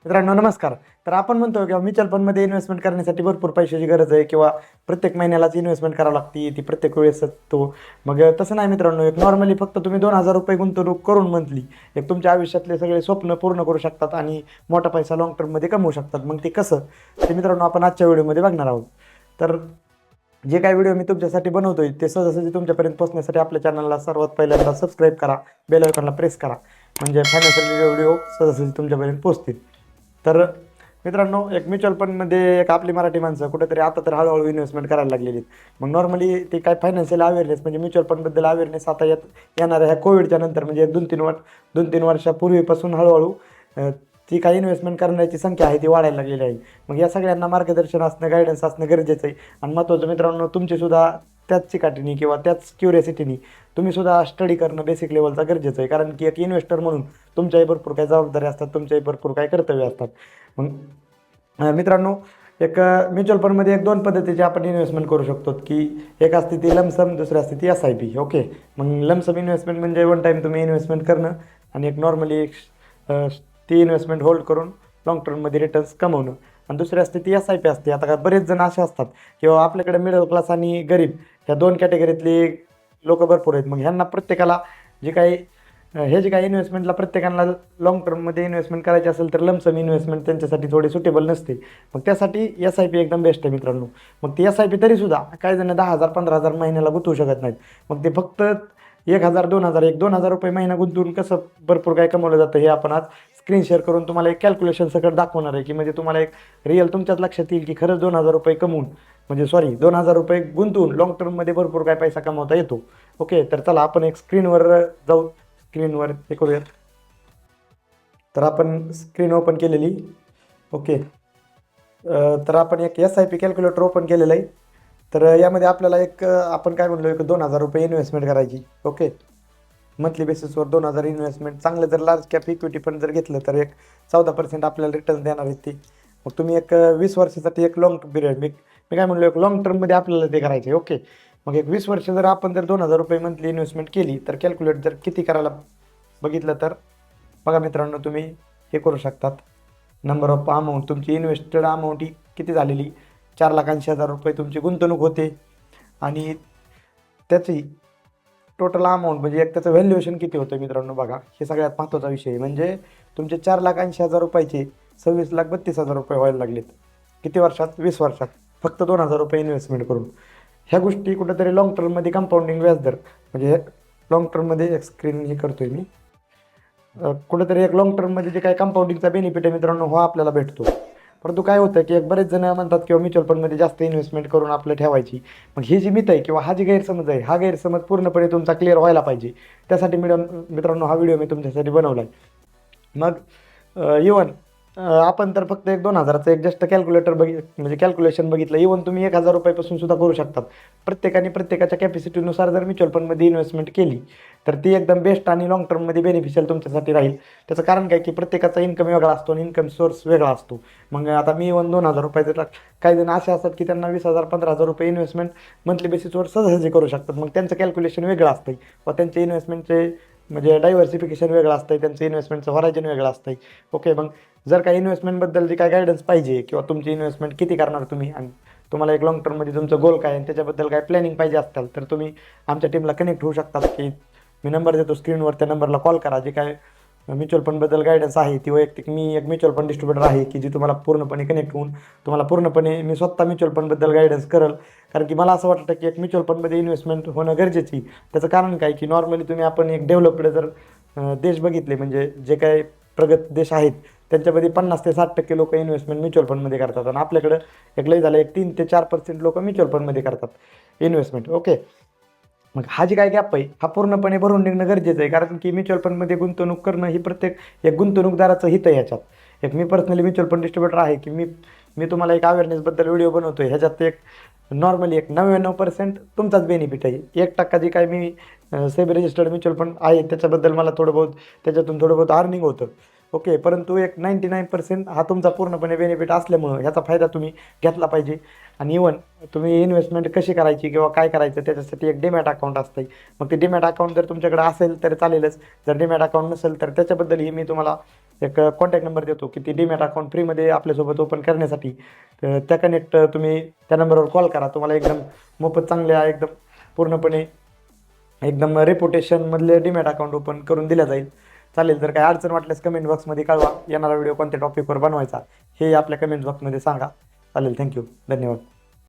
मित्रांनो नमस्कार. तर आपण म्हणतो की म्युच्युअल फंडमध्ये इन्व्हेस्टमेंट करण्यासाठी भरपूर पैशाची गरज आहे किंवा प्रत्येक महिन्यालाच इन्व्हेस्टमेंट करावी लागते, ती प्रत्येक वेळेस असतो. मग तसं नाही मित्रांनो, एक नॉर्मली फक्त तुम्ही ₹2000 गुंतवणूक करून मंथली एक तुमच्या आयुष्यातले सगळे स्वप्न पूर्ण करू शकतात आणि मोठा पैसा लाँग टर्ममध्ये कमवू शकतात. मग ते कसं, ते मित्रांनो आपण आजच्या व्हिडिओमध्ये बघणार आहोत. तर जे काही व्हिडिओ मी तुमच्यासाठी बनवतोय ते सहजासहजी तुमच्यापर्यंत पोहोचण्यासाठी आपल्या चॅनलला सर्वात पहिल्यांदा सबस्क्राईब करा, बेल आयकॉनला प्रेस करा, म्हणजे फायनान्शियल व्हिडिओ सहजासहजी तुमच्यापर्यंत पोहोचतील. तर मित्रांनो, एक म्युच्युअल फंडमध्ये एक आपली मराठी माणसं कुठेतरी आता तर हळूहळू इन्व्हेस्टमेंट करायला लागलेली आहेत. मग नॉर्मली ते काय फायनान्शियल अवेअरनेस म्हणजे म्युच्युअल फंडबद्दल अवेअरनेस आता येणाऱ्या ह्या कोविडच्या नंतर म्हणजे 2-3 वर्षापूर्वीपासून हळूहळू ती काही इन्व्हेस्टमेंट करण्याची संख्या आहे ती वाढायला लागलेली आहे. मग या सगळ्यांना मार्गदर्शन असणं, गायडन्स असणं गरजेचं आहे. आणि महत्त्वाचं मित्रांनो, तुमचीसुद्धा त्याच चिकाटीने किंवा त्याच क्युरियोसिटीने तुम्हीसुद्धा स्टडी करणं बेसिक लेवलचा गरजेचं आहे. कारण की एक इन्व्हेस्टर म्हणून तुमच्याही भरपूर काही जबाबदारी असतात, तुमच्याही भरपूर काही कर्तव्य असतात. मग मित्रांनो, एक म्युच्युअल फंडमध्ये एक 2 पद्धतीचे आपण इन्व्हेस्टमेंट करू शकतो की एक असते ती लमसम, दुसरी असते ती SIP. ओके. मग लमसम इन्व्हेस्टमेंट म्हणजे वन टाईम तुम्ही इन्व्हेस्टमेंट करणं आणि एक नॉर्मली एक ती इन्व्हेस्टमेंट होल्ड करून लाँग टर्ममध्ये रिटर्न्स कमवणं. आणि दुसरी असते ती SIP असते. आता काय बरेच जण असे असतात किंवा आपल्याकडे मिडल क्लास आणि गरीब ह्या 2 कॅटेगरीतली लोकं भरपूर आहेत. मग ह्यांना प्रत्येकाला जे काही हे जे काही इन्व्हेस्टमेंटला प्रत्येकाला लाँग टर्ममध्ये इन्व्हेस्टमेंट करायची असेल तर लमसम इन्व्हेस्टमेंट त्यांच्यासाठी थोडी सुटेबल नसते. मग त्यासाठी SIP एकदम बेस्ट आहे मित्रांनो. मग ती SIP तरीसुद्धा काही जण 10,000 15,000 महिन्याला गुंतवू शकत नाहीत. मग ते फक्त 1,000 2,000 ₹2,000 महिना गुंतवून कसं भरपूर काय कमवलं जातं हे आपण आज स्क्रीन शेअर करून तुम्हाला एक कॅल्क्युलेशन सकट दाखवणार आहे की म्हणजे तुम्हाला एक रिअल तुमच्याच लक्षात येईल की खरंच ₹2,000 कमवून म्हणजे ₹2,000 गुंतवून लाँग टर्ममध्ये भरपूर काय पैसा कमवता येतो. ओके. तर चला आपण एक स्क्रीनवर जाऊ. स्क्रीनवर हे करूयात. तर आपण स्क्रीन ओपन केलेली. ओके. तर आपण एक SIP कॅल्क्युलेटर ओपन केलेलं आहे. तर यामध्ये आपल्याला एक आपण काय म्हणलो एक ₹2,000 इन्व्हेस्टमेंट करायची. ओके. मंथली बेसिसवर 2,000 इन्व्हेस्टमेंट. चांगलं जर लार्ज कॅप इक्विटी फंड जर घेतलं तर एक 14% आपल्याला रिटर्न देणार आहेत ते. मग तुम्ही एक 20 वर्षासाठी एक लाँग पिरियड मी काय म्हणलो एक लाँग टर्ममध्ये आपल्याला ते करायचे. ओके. मग एक 20 वर्ष जर आपण जर ₹2,000 मंथली इन्व्हेस्टमेंट केली तर कॅल्क्युलेट जर किती करायला बघितलं तर बघा मित्रांनो, तुम्ही हे करू शकतात. नंबर ऑफ अमाऊंट तुमची इन्व्हेस्टेड अमाऊंट ही किती झालेली ₹4,80,000 तुमची गुंतवणूक होते आणि त्याची टोटल अमाऊंट म्हणजे एक त्याचं व्हॅल्युएशन किती होतं मित्रांनो बघा. हे सगळ्यात महत्त्वाचा विषय आहे. म्हणजे तुमचे ₹4,80,000 ₹26,32,000 व्हायला लागलेत. किती वर्षात? 20 वर्षात. फक्त ₹2,000 इन्व्हेस्टमेंट करून. ह्या गोष्टी कुठेतरी लाँग टर्ममध्ये कंपाऊंडिंग व्याजदर म्हणजे लाँग टर्ममध्ये एक स्क्रीन हे करतोय मी. कुठेतरी एक लाँग टर्ममध्ये जे काही कंपाऊंडिंगचा बेनिफिट आहे मित्रांनो हा आपल्याला भेटतो. परंतु काय होतं की एक बरेच जण म्हणतात किंवा म्युच्युअल फंडमध्ये जास्त इन्व्हेस्टमेंट करून आपलं ठेवायची. मग ही जी मिथ आहे किंवा हा जी गैरसमज आहे, हा गैरसमज पूर्णपणे तुमचा क्लिअर व्हायला पाहिजे. त्यासाठी मित्रांनो हा व्हिडिओ मी तुमच्यासाठी बनवला आहे. मग इवन आपण तर फक्त एक 2,000चं एक जस्ट कॅल्क्युलेटर म्हणजे कॅल्क्युलेशन बघितलं. इवन तुम्ही ₹1,000 पासून सुद्धा करू शकतात. प्रत्येकाने प्रत्येकाच्या कॅपॅसिटीनुसार जर म्युच्युअल फंडमध्ये इन्व्हेस्टमेंट केली तर ती एकदम बेस्ट आणि लाँग टर्ममध्ये बेनिफिशियल तुमच्यासाठी राहील. त्याचं कारण काय की प्रत्येकाचा इन्कम वेगळा असतो आणि इन्कम सोर्स वेगळा असतो. मग आता मी इवन ₹2,000 काही जण असे असतात की त्यांना 20,000 15,000 इन्व्हेस्टमेंट मंथली बेसिसवर सहजही करू शकतात. मग त्यांचं कॅल्क्युलेशन वेगळं असतं व त्यांचे इन्व्हेस्टमेंटचे म्हणजे डायव्हर्सिफिकेशन वेगळं असतं, त्यांचं इन्व्हेस्टमेंटचं हॉरायझन वेगळं असतं. ओके. मग जर काही इन्व्हेस्टमेंटबद्दल जे काही गायडन्स पाहिजे किंवा तुमची इन्व्हेस्टमेंट किती करणार तुम्ही आणि तुम्हाला एक लाँग टर्ममध्ये तुमचं गोल काय आणि त्याच्याबद्दल काय प्लॅनिंग पाहिजे असेल तर तुम्ही आमच्या टीमला कनेक्ट होऊ शकतात की मी नंबर देतो स्क्रीनवर, त्या नंबरला कॉल करा. जे काय म्युच्युअल फंडबद्दल गायडन्स आहे ती वैयक्तिक मी एक म्युच्युअल फंड डिस्ट्रीब्युटर आहे की जी तुम्हाला पूर्णपणे कनेक्ट होऊन तुम्हाला पूर्णपणे मी स्वतः म्युच्युअल फंडबद्दल गायडन्स करेल. कारण की मला असं वाटतं की एक म्युच्युअल फंडमध्ये इन्व्हेस्टमेंट होणं गरजेची. त्याचं कारण काय की नॉर्मली तुम्ही आपण एक डेव्हलप्ड जर देश बघितले म्हणजे जे काही प्रगत देश आहेत त्यांच्यामध्ये 50 ते 60% लोक इन्व्हेस्टमेंट म्युच्युअल फंडमध्ये करतात आणि आपल्याकडं एक लय झालं एक 3 ते 4% लोक म्युच्युअल फंडमध्ये करतात इन्व्हेस्टमेंट. ओके. मग हा जी काय गॅप आहे हा पूर्णपणे भरून निघणं गरजेचं आहे. कारण की म्युच्युअल फंडमध्ये गुंतवणूक करणं ही प्रत्येक एक गुंतवणूकदाराचं हित आहे ह्याच्यात. एक मी पर्सनली म्युच्युअल फंड डिस्ट्रीब्युटर आहे की मी तुम्हाला एक अवेअरनेसबद्दल व्हिडिओ बनवतो आहे. ह्याच्यात एक नॉर्मली एक 99% तुमचाच बेनिफिट आहे. 1% जी काय मी सेबी रजिस्टर्ड म्युच्युअल फंड आहे त्याच्याबद्दल मला त्याच्यातून थोडं बहुत अर्निंग होतं. ओके. परंतु एक 99% हा तुमचा पूर्णपणे बेनिफिट असल्यामुळं ह्याचा फायदा तुम्ही घेतला पाहिजे. आणि इवन तुम्ही इन्व्हेस्टमेंट कशी करायची किंवा काय करायचं त्याच्यासाठी एक डीमॅट अकाउंट असतं. मग ते डीमॅट अकाउंट जर तुमच्याकडे असेल तर चालेलच. जर डीमॅट अकाउंट नसेल तर त्याच्याबद्दलही मी तुम्हाला एक कॉन्टॅक्ट नंबर देतो की ती डीमॅट अकाउंट फ्रीमध्ये आपल्यासोबत ओपन करण्यासाठी. तर त्या कनेक्ट तुम्ही त्या नंबरवर कॉल करा, तुम्हाला एकदम मोफत चांगल्या एकदम पूर्णपणे एकदम रेपुटेशनमधले डीमॅट अकाउंट ओपन करून दिल्या जाईल. चालेल, जर काही अडचण वाटल्यास कमेंट बॉक्समध्ये कळवा. येणारा व्हिडिओ कोणत्या टॉपिकवर बनवायचा हे आपल्या कमेंट बॉक्समध्ये सांगा. चालेल, थँक्यू, धन्यवाद.